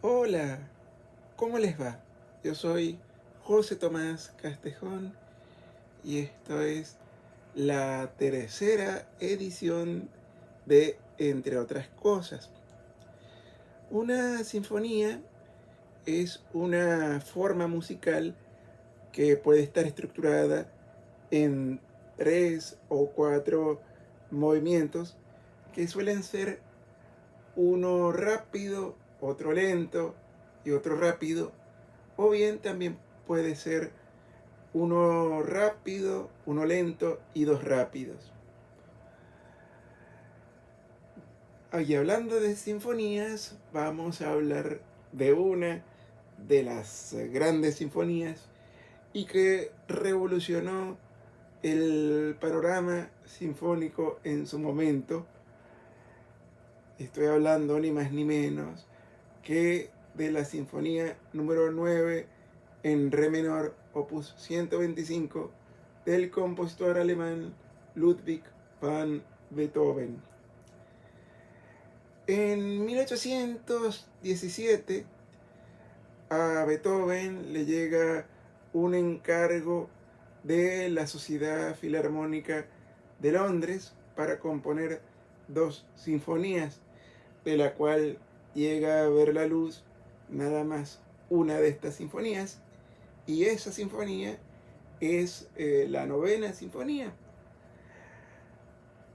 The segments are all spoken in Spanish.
Hola, ¿cómo les va? Yo soy José Tomás Castejón y esto es la tercera edición de Entre otras cosas. Una sinfonía es una forma musical que puede estar estructurada en 3 o 4 movimientos que suelen ser uno rápido, otro lento y otro rápido, o bien también puede ser uno rápido, uno lento y dos rápidos. Y hablando de sinfonías, vamos a hablar de una de las grandes sinfonías y que revolucionó el panorama sinfónico en su momento. Estoy hablando ni más ni menos que de la sinfonía número 9 en re menor, opus 125, del compositor alemán Ludwig van Beethoven. En 1817 a Beethoven le llega un encargo de la Sociedad Filarmónica de Londres para componer 2 sinfonías, de la cual llega a ver la luz nada más una de estas sinfonías, y esa sinfonía es la novena sinfonía.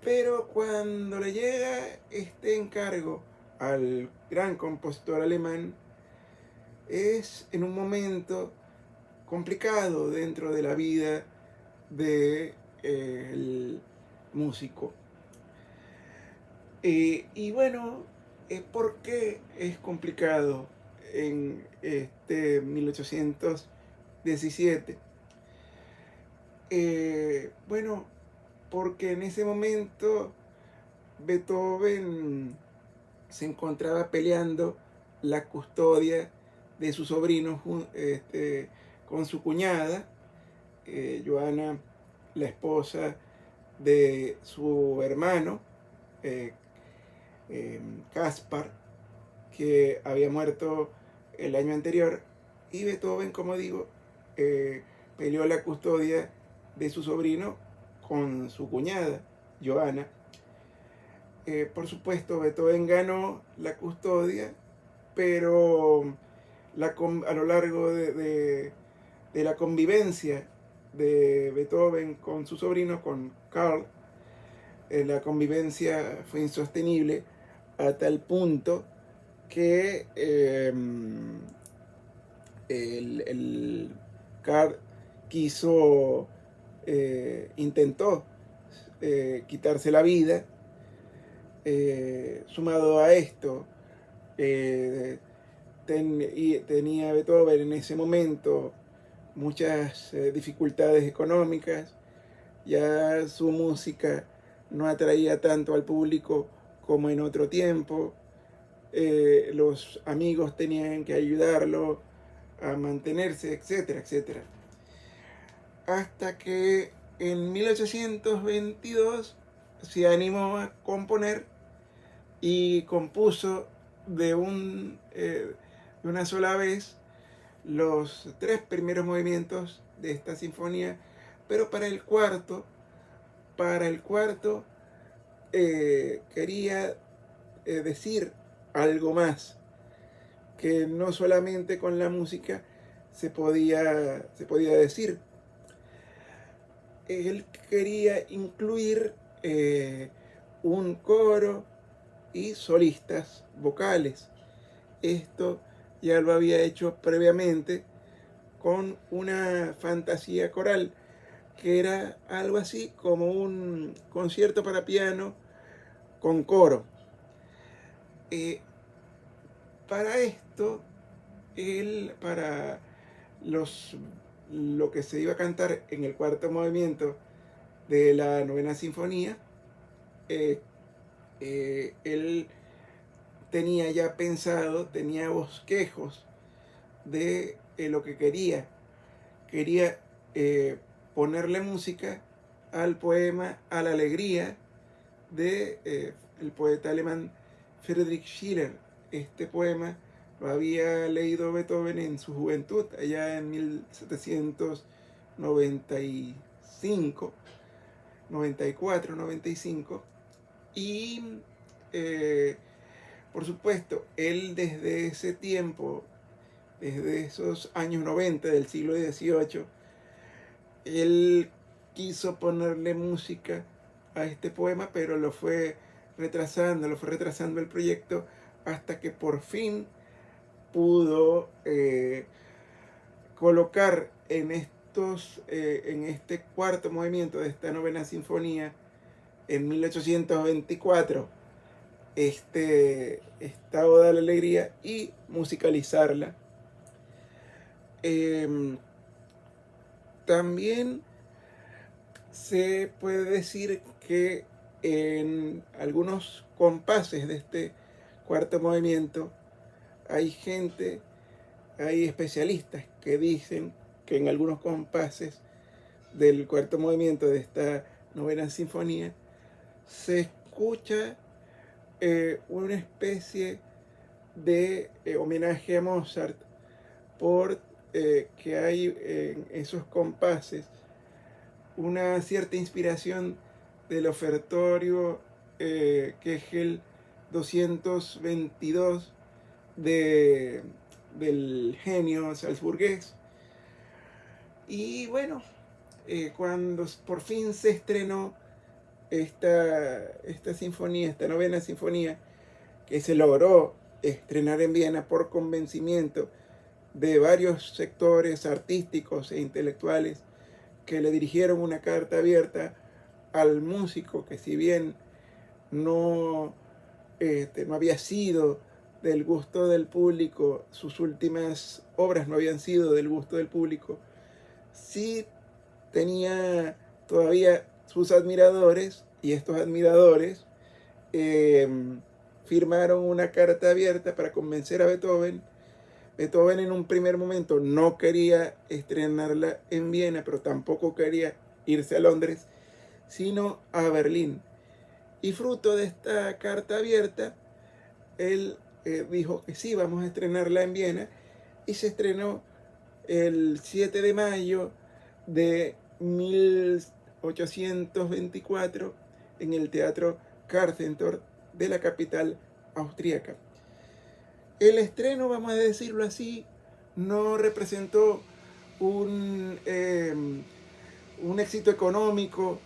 Pero cuando le llega este encargo al gran compositor alemán, es en un momento complicado dentro de la vida del músico. Y bueno, ¿por qué es complicado en este 1817? Bueno, porque en ese momento Beethoven se encontraba peleando la custodia de su sobrino con su cuñada, Johanna, la esposa de su hermano, eh, Caspar, que había muerto el año anterior, y Beethoven, como digo, eh, peleó la custodia de su sobrino con su cuñada, Johanna. Por supuesto, Beethoven ganó la custodia, pero a lo largo de la convivencia de Beethoven con su sobrino, con Karl, la convivencia fue insostenible a tal punto que el Karl quiso, intentó quitarse la vida. Sumado a esto, tenía Beethoven en ese momento muchas dificultades económicas, ya su música no atraía tanto al público como en otro tiempo, los amigos tenían que ayudarlo a mantenerse, etcétera, etcétera. Hasta que en 1822 se animó a componer y compuso de una sola vez los 3 primeros movimientos de esta sinfonía, pero para el cuarto quería decir algo más, que no solamente con la música se podía decir. Él quería incluir un coro y solistas vocales. Esto ya lo había hecho previamente con una fantasía coral, que era algo así como un concierto para piano con coro. Eh, para esto, para los, lo que se iba a cantar en el cuarto movimiento de la novena sinfonía, eh, él tenía ya pensado, tenía bosquejos de lo que quería. Quería ponerle música al poema A la alegría de el poeta alemán Friedrich Schiller. Este poema lo había leído Beethoven en su juventud, allá en 1795, 94, 95. Y por supuesto, él desde ese tiempo, desde esos años 90 del siglo XVIII, él quiso ponerle música a este poema, pero lo fue retrasando el proyecto hasta que por fin pudo colocar en este cuarto movimiento de esta novena sinfonía, en 1824, esta Oda a la Alegría y musicalizarla. También se puede decir que en algunos compases de este cuarto movimiento hay especialistas que dicen que en algunos compases del cuarto movimiento de esta novena sinfonía se escucha una especie de homenaje a Mozart, por que hay en esos compases una cierta inspiración del ofertorio que es el 222 del genio salzburgués. Y bueno, cuando por fin se estrenó esta sinfonía, esta novena sinfonía, que se logró estrenar en Viena por convencimiento de varios sectores artísticos e intelectuales que le dirigieron una carta abierta al músico, que si bien no, no había sido del gusto del público, sus últimas obras no habían sido del gusto del público, sí tenía todavía sus admiradores, y estos admiradores firmaron una carta abierta para convencer a Beethoven. Beethoven en un primer momento no quería estrenarla en Viena, pero tampoco quería irse a Londres, sino a Berlín. Y fruto de esta carta abierta, él dijo que sí, vamos a estrenarla en Viena, y se estrenó el 7 de mayo de 1824 en el Teatro Karlstor de la capital austríaca. El estreno, vamos a decirlo así, no representó un éxito económico,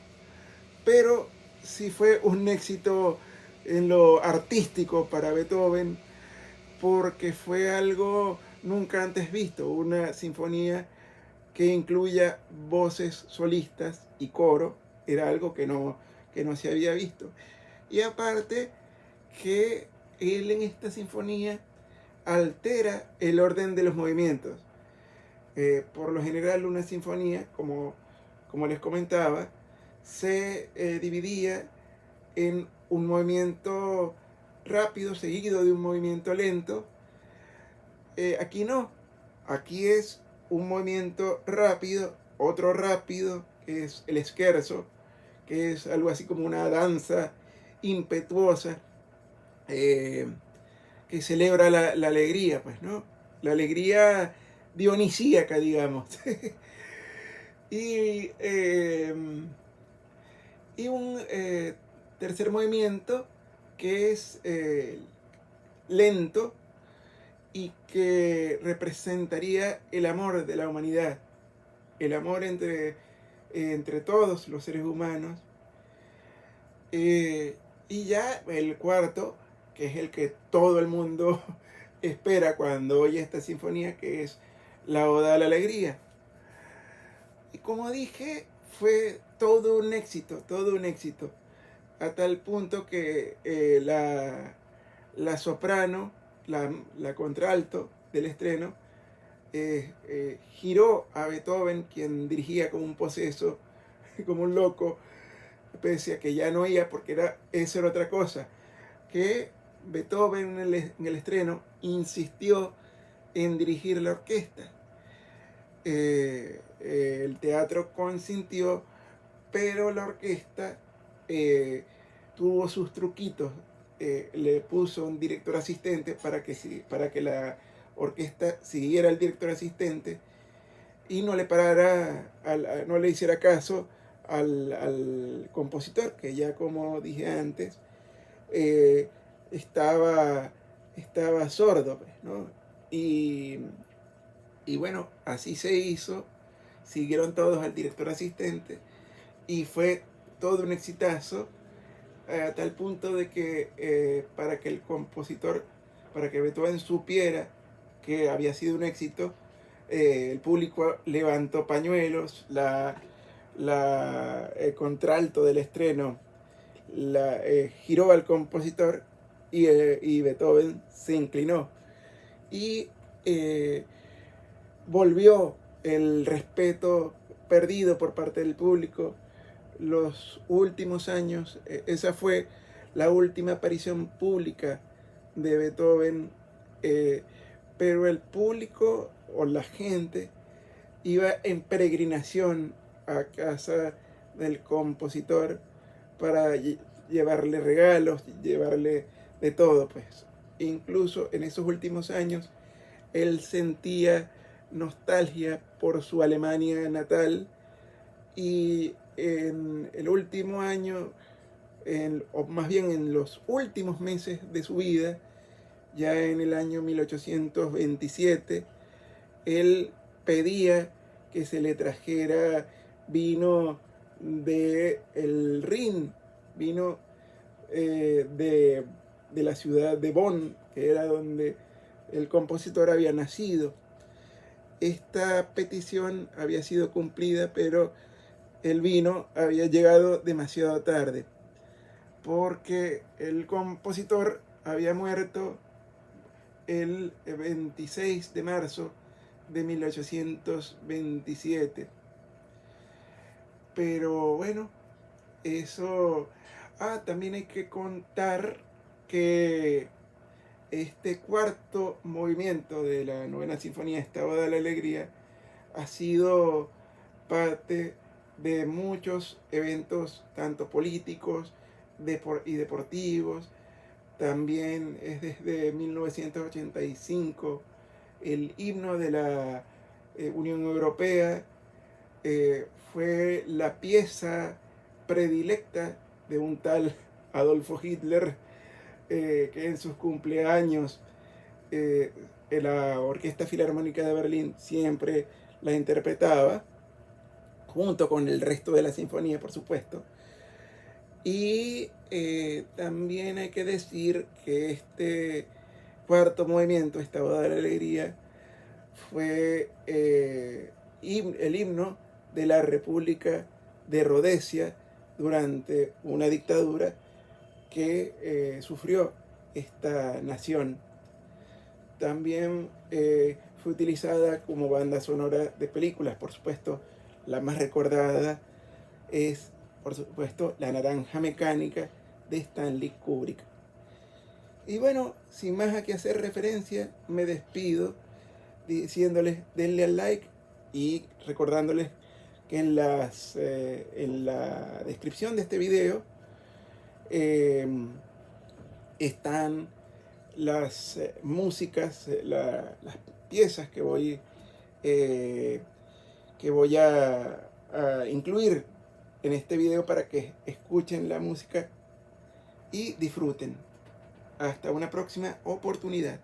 pero sí fue un éxito en lo artístico para Beethoven, porque fue algo nunca antes visto, una sinfonía que incluya voces solistas y coro, era algo que no se había visto. Y aparte que él en esta sinfonía altera el orden de los movimientos. Por lo general una sinfonía, como les comentaba, se dividía en un movimiento rápido seguido de un movimiento lento. Aquí no, aquí es un movimiento rápido, otro rápido, que es el scherzo, que es algo así como una danza impetuosa, que celebra la alegría, pues, ¿no? La alegría dionisíaca, digamos. y, eh, y un tercer movimiento que es lento y que representaría el amor de la humanidad, el amor entre todos los seres humanos. Y ya el cuarto, que es el que todo el mundo espera cuando oye esta sinfonía, que es la Oda a la Alegría. Y como dije, fue todo un éxito, a tal punto que la soprano, la contralto del estreno, giró a Beethoven, quien dirigía como un poseso, como un loco, pese a que ya no oía, porque eso era otra cosa, que Beethoven en el estreno insistió en dirigir la orquesta. El teatro consintió, pero la orquesta tuvo sus truquitos le puso un director asistente para que la orquesta siguiera al director asistente y no le no le hiciera caso al compositor, que ya como dije antes, eh, estaba, estaba sordo, pues, ¿no? Y, y bueno, así se hizo, siguieron todos al director asistente y fue todo un exitazo, a tal punto de que para que el compositor, para que Beethoven supiera que había sido un éxito, el público levantó pañuelos, el contralto del estreno giró al compositor y Beethoven se inclinó. Y volvió el respeto perdido por parte del público. Los últimos años, esa fue la última aparición pública de Beethoven, pero el público o la gente iba en peregrinación a casa del compositor para llevarle regalos, llevarle de todo, pues. Incluso en esos últimos años, él sentía nostalgia por su Alemania natal y en el último año, o más bien en los últimos meses de su vida, ya en el año 1827, él pedía que se le trajera vino de el Rin, vino de la ciudad de Bonn, que era donde el compositor había nacido. Esta petición había sido cumplida, pero el vino había llegado demasiado tarde, porque el compositor había muerto el 26 de marzo de 1827. Pero bueno, eso... Ah, también hay que contar que este cuarto movimiento de la novena sinfonía, esta Oda a la Alegría, ha sido parte de muchos eventos, tanto políticos y deportivos. También es desde 1985 el himno de la Unión Europea. Fue la pieza predilecta de un tal Adolfo Hitler, que en sus cumpleaños la Orquesta Filarmónica de Berlín siempre la interpretaba, junto con el resto de la sinfonía, por supuesto. Y también hay que decir que este cuarto movimiento, esta Oda de la Alegría, fue el himno de la República de Rodesia durante una dictadura que sufrió esta nación. También fue utilizada como banda sonora de películas. Por supuesto, la más recordada es, por supuesto, La Naranja Mecánica de Stanley Kubrick. Y bueno, sin más a qué hacer referencia, me despido diciéndoles denle al like y recordándoles que en la descripción de este video están las músicas, las piezas que voy a incluir en este video para que escuchen la música y disfruten. Hasta una próxima oportunidad.